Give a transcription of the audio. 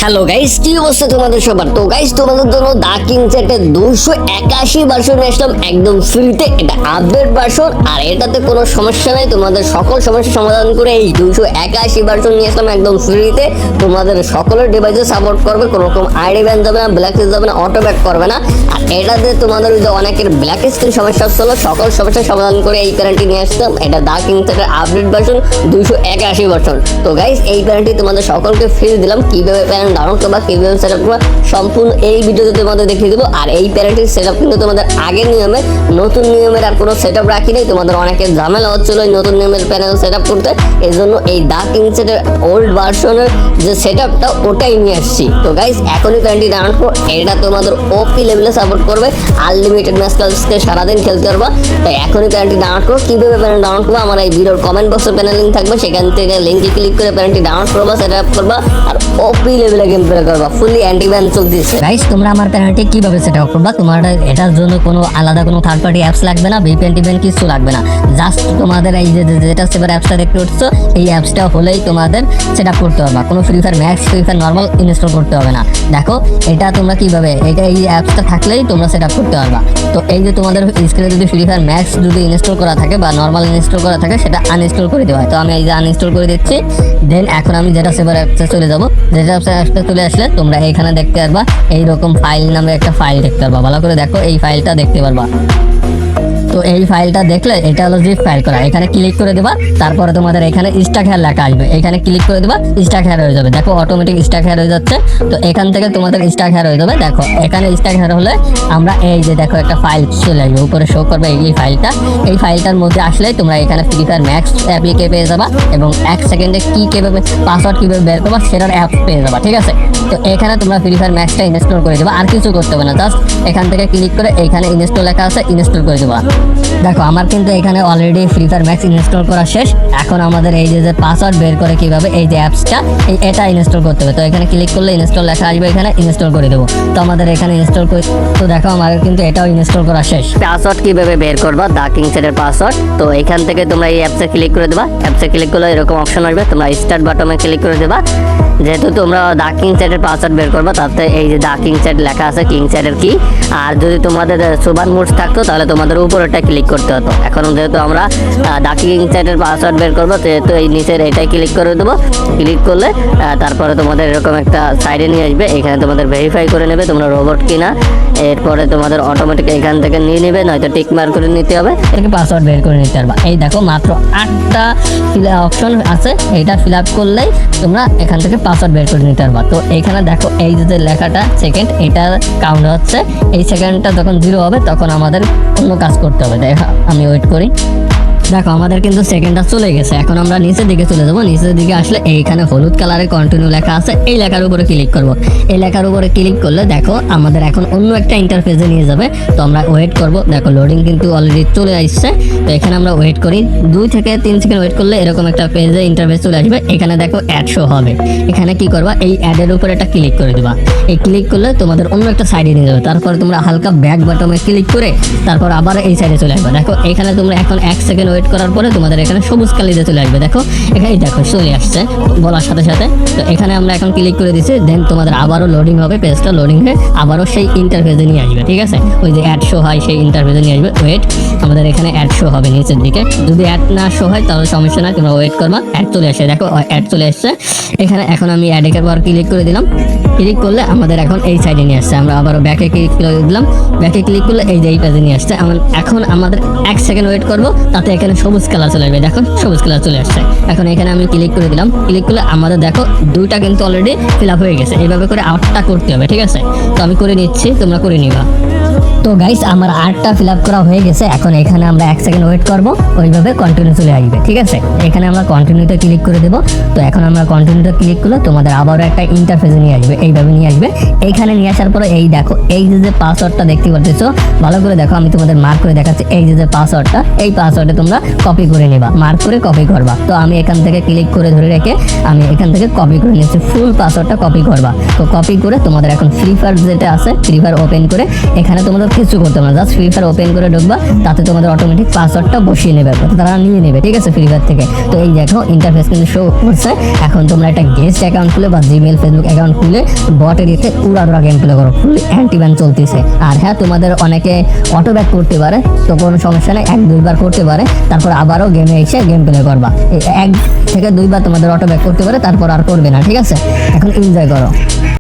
Hello guys, কি অবস্থা তোমাদের সবার? তো গাইস, তোমাদের জন্য দা কিং সেটের 281 ভার্সন আসলাম একদম ফ্রিতে। এটা আপডেট ভার্সন, আর এটাতে কোনো সমস্যা নাই। তোমাদের সকল সমস্যার সমাধান করে এই 281 ভার্সন নিয়ে আসলাম একদম ফ্রিতে। তোমাদের সকলের ডিভাইসে সাপোর্ট করবে, কোনো রকম আইডি ব্যান যাবে না, ব্ল্যাক লিস্ট যাবে না, অটো ব্যাক করবে না। আর এটাতে তোমাদের ওই যে অনেকের ব্ল্যাক স্ক্রিন সমস্যা হচ্ছিল, সকল সমস্যার সমাধান করে এই প্যারেন্টটি নিয়ে আসলাম। এটা দা কিং সেটের আপডেট ভার্সন 281 ভার্সন। তো গাইস, এই প্যারেন্টটি তোমাদের সকলকে ফ্রি দিলাম। কিভাবে প্যারেন্ট ডাউনলোড করবা, কিভাবে সেটআপ করবা, সম্পূর্ণ এই ভিডিওতে তোমাদের দেখিয়ে দেবো। আর এই প্যারেন্টটির সেটআপ কিন্তু তোমাদের আগের নিয়মে, নতুন নিয়মের আর কোনো সেটআপ রাখি নাই। তোমাদের অনেকের ঝামেলা হচ্ছিল এই নতুন নিয়মের প্যানেল সেটআপ করতে, এই জন্য এই দা কিং সেটের ওল্ড ভার্সনের যে সেটআপটা ওটাই নিয়ে আসছি। তো গাইস, এখনই প্যারেন্টটি ডাউনলোড করো। এটা তোমাদের ওপি লেভেলে সাপোর্ট করবে, আনলিমিটেড ম্যাচ খেলতে সারাদিন খেলতে পারবা। তো এখনই প্যারেন্টটি ডাউনলোড করো। কিভাবে প্যারেন্ট ডাউনলোড করবা, আমার এই ভিডিওর কমেন্ট বক্সে প্যানেল লিঙ্ক থাকবে, সেখান থেকে লিঙ্কে ক্লিক করে প্যারেন্টটি ডাউনলোড করবা, সেটআপ করবা, আর ওপি লেভেলে গেম প্লে করবা। ফুলি অ্যান্টি ব্যান চলতেছে। গাইস, তোমরা আমার প্যানেলটি কিভাবে সেটআপ করবা? তোমার এটার জন্য কোনো আলাদা কোনো থার্ড পার্টি অ্যাপস লাগবে না, ভিপিএন টিপিএন কিছু লাগবে না। জাস্ট তোমাদের এই যে যেটা সেভার অ্যাপসটা দেখতে পাচ্ছ, এই অ্যাপসটা হলেই তোমাদের সেটআপ করতে হবে। কোনো free fire max, free fire normal install করতে হবে না। দেখো এটা তোমরা কিভাবে, এটা এই অ্যাপসটা থাকলেই তোমরা সেটআপ করতে পারবা। তো এই যে তোমাদের স্ক্রিনে যদি ফ্রি ফায়ার ম্যাক্স যদি ইনস্টল করা থাকে বা নর্মাল ইনস্টল করা থাকে, সেটা আনইনস্টল করে দেওয়া হয়। তো আমি এই যে আনইনস্টল করে দিচ্ছি। দেন এখন আমি যেটা সেভার অ্যাপসে চলে যাবো। যেটা অ্যাপসে চলে আসলে তোমরা এইখানে দেখতে পারবা এইরকম ফাইল নামে একটা ফাইল দেখতে পারবা। ভালো করে দেখো, এই ফাইলটা দেখতে পারবা। তো এই ফাইলটা দেখলে এটা হলো জিপ ফাইল করা। এখানে ক্লিক করে দেবা, তারপরে তোমাদের এখানে স্ট্যাক হেয়ার লেখা আসবে। এখানে ক্লিক করে দেবা, স্ট্যাক হেয়ার হয়ে যাবে। দেখো অটোমেটিক স্ট্যাক হেয়ার হয়ে যাচ্ছে। তো এখান থেকে তোমাদের স্ট্যাক হেয়ার হয়ে যাবে। দেখো এখানে স্ট্যাক হেয়ার হলে আমরা এই যে দেখো একটা ফাইল চলে আসবে, উপরে শো করবে এই ফাইলটা। এই ফাইলটার মধ্যে আসলে তোমরা এখানে ফ্রি ফায়ার ম্যাক্স অ্যাপ্লিকে পেয়ে যাবা, এবং 1 সেকেন্ডে কি কিভাবে পাসওয়ার্ড কিভাবে বের করবা সেটার অ্যাপ পেয়ে যাবা। ঠিক আছে, তো এখানে তোমরা ফ্রি ফায়ার ম্যাক্সটা ইনস্টল করে দেবা, আর কিছু করতে হবে না। জাস্ট এখান থেকে ক্লিক করে এইখানে ইনস্টল লেখা আছে, ইনস্টল করে দেবা। দেখো আমার কিন্তু এখানে already free fire max install করা শেষ। এখন আমাদের এই যে পাসওয়ার্ড বের করে কিভাবে, এই যে অ্যাপসটা এটা ইনস্টল করতে হবে। তো এখানে ক্লিক করলে ইনস্টল লেখা আসবে, এখানে ইনস্টল করে দেবো। তো আমাদের এখানে ইনস্টল করে, তো দেখো আমার কিন্তু এটাও ইনস্টল করা শেষ। পাসওয়ার্ড কিভাবে বের করবা, দা কিং সেটের পাসওয়ার্ড। তো এখান থেকে তোমরা এই অ্যাপসে ক্লিক করে দেবা। অ্যাপসে ক্লিক করলে এরকম অপশন আসবে, তোমরা স্টার্ট বাটনে ক্লিক করে দেবা। যেহেতু তোমরা দা কিং সেটের পাসওয়ার্ড বের করবা, তাতে এই যে দা কিং সেট লেখা আছে, কিং সেটের কি। আর যদি তোমাদের সুপার মোডস থাকতো তাহলে তোমাদের উপরেরটা ক্লিক করতে হতো। এখন যেহেতু আমরা দা কিং সেটের পাসওয়ার্ড বের করবো, যেহেতু এই নিচের এটাই ক্লিক করে দেবো। ক্লিক করলে তারপরে তোমাদের এরকম একটা সাইডে নিয়ে আসবে। এখানে তোমাদের ভেরিফাই করে নেবে তোমরা রোবট কিনা। এরপরে তোমাদের অটোমেটিক এখান থেকে নিয়ে নেবে, নয়তো টিক মার্ক করে নিতে হবে। এটাকে পাসওয়ার্ড বের করে নিতে পারবা। এই দেখো মাত্র 8টা অপশন আছে, এইটা ফিল আপ করলেই তোমরা এখান থেকে পাসওয়ার্ড বের করে নিতে পারবা। তো এইখানে দেখো এই যে লেখাটা সেকেন্ড, এটা কাউন্ট হচ্ছে। এই সেকেন্ডটা যখন 0 হবে তখন আমাদের অন্য কাজ করতে হবে। দেখো আমি ওয়েট করি। দেখো আমাদের কিন্তু সেকেন্ডটা চলে গেছে। এখন আমরা নিচের দিকে চলে যাবো। নিচের দিকে আসলে এইখানে হলুদ কালারে কন্টিনিউ লেখা আছে, এই লেখার উপরে ক্লিক করব। এই লেখার উপরে ক্লিক করলে দেখো আমাদের এখন অন্য একটা ইন্টারফেসে নিয়ে যাবে। তো আমরা ওয়েট করব। দেখো লোডিং কিন্তু অলরেডি চলে আসছে। তো এখানে আমরা ওয়েট করি 2 থেকে 3 সেকেন্ড ওয়েট করলে এরকম একটা পেজে ইন্টারফেস চলে আসবে। এখানে দেখো অ্যাড শো হবে। এখানে কি করবা, এই অ্যাডের উপরে একটা ক্লিক করে দেবা। এই ক্লিক করলে তোমাদের অন্য একটা সাইডে নিয়ে যাবে। তারপর তোমরা হালকা ব্যাক বাটনে ক্লিক করে তারপর আবার এই সাইডে চলে আসবে। দেখো এখানে তোমরা এখন 1 সেকেন্ড ওয়েট করার পরে তোমাদের এখানে সবুজ কালিতে চলে আসবে। দেখো এখানে দেখো চলে আসছে বলার সাথে সাথে। তো এখানে আমরা এখন ক্লিক করে দিচ্ছি। দেন তোমাদের আবারও লোডিং হবে, পেজটা লোডিং হয়ে আবারও সেই ইন্টারফেসে নিয়ে আসবে। ঠিক আছে, ওই যে অ্যাড শো হয় সেই ইন্টারফেসে নিয়ে আসবে। ওয়েট, আমাদের এখানে অ্যাড শো হবে নিচের দিকে। যদি অ্যাড না শো হয় তাহলে সমস্যা নাই, তোমরা ওয়েট করবা। অ্যাড চলে আসে, দেখো অ্যাড চলে আসছে। এখানে এখন আমি অ্যাড এর পর ক্লিক করে দিলাম। ক্লিক করলে আমাদের এখন এই সাইডে নিয়ে আসছে। আমরা আবারও ব্যাকে ক্লিক করে দিলাম। ব্যাকে ক্লিক করলে এই যে এই পেজে নিয়ে আসছে। এখন আমাদের 1 সেকেন্ড ওয়েট করবো, তাতে এখানে সবুজ কালার চলে আসবে। দেখো সবুজ কালার চলে আসছে। এখন এখানে আমি ক্লিক করে দিলাম। ক্লিক করলে আমাদের দেখো 2টা কিন্তু অলরেডি ফিল আপ হয়ে গেছে। এইভাবে করে 8টা করতে হবে। ঠিক আছে, তো আমি করে নিচ্ছি, তোমরা করে নিবা। তো গাইস, আমার 8টা ফিল আপ করা হয়ে গেছে। এখন এখানে আমরা 1 সেকেন্ড ওয়েট করবো, ওইভাবে কন্টিনিউ চলে আসবে। ঠিক আছে, এখানে আমরা কন্টিনিউতে ক্লিক করে দেবো। তো এখন আমরা কন্টিনিউতে ক্লিক করলে তোমাদের আবারও একটা ইন্টারফেসে নিয়ে আসবে, এইভাবে নিয়ে আসবে। এইখানে নিয়ে আসার পরে এই দেখো এই যে পাসওয়ার্ডটা দেখতে পাচ্ছ, ভালো করে দেখো, আমি তোমাদের মার্ক করে দেখাচ্ছি। এই যে পাসওয়ার্ডটা, এই পাসওয়ার্ডে তোমরা কপি করে নেবা, মার্ক করে কপি করবা। তো আমি এখান থেকে ক্লিক করে ধরে রেখে আমি এখান থেকে কপি করে নিচ্ছি। ফুল পাসওয়ার্ডটা কপি করবা। তো কপি করে তোমাদের এখন ফ্রি ফায়ার যেটা আছে, ফ্রি ফায়ার ওপেন করে এখানে এখানে তোমাদের কিছু করতে হবে না, জাস্ট ফ্রি ফায়ার ওপেন করে ঢুকবা, তাতে তোমাদের অটোমেটিক পাসওয়ার্ডটা বসিয়ে নেবে, তারা নিয়ে নেবে, ঠিক আছে, ফ্রি ফায়ার থেকে। তো এই দেখো ইন্টারফেস কিন্তু শো করছে। এখন তোমরা একটা গেস্ট অ্যাকাউন্ট খুলে বা জিমেল ফেসবুক অ্যাকাউন্ট খুলে বটের দিতে উড়া গেম প্লে করো, ফুল অ্যান্টি ব্যান চলতেছে। আর হ্যাঁ, তোমাদের অনেকে অটো ব্যাক করতে পারে, তো কোনো সমস্যা নেই, 1-2 বার করতে পারে, তারপর আবারও গেমে এসে গেম প্লে করবা। 1 থেকে 2 বার তোমাদের অটো ব্যাক করতে পারে, তারপর আর করবে না, ঠিক আছে। এখন এনজয় করো।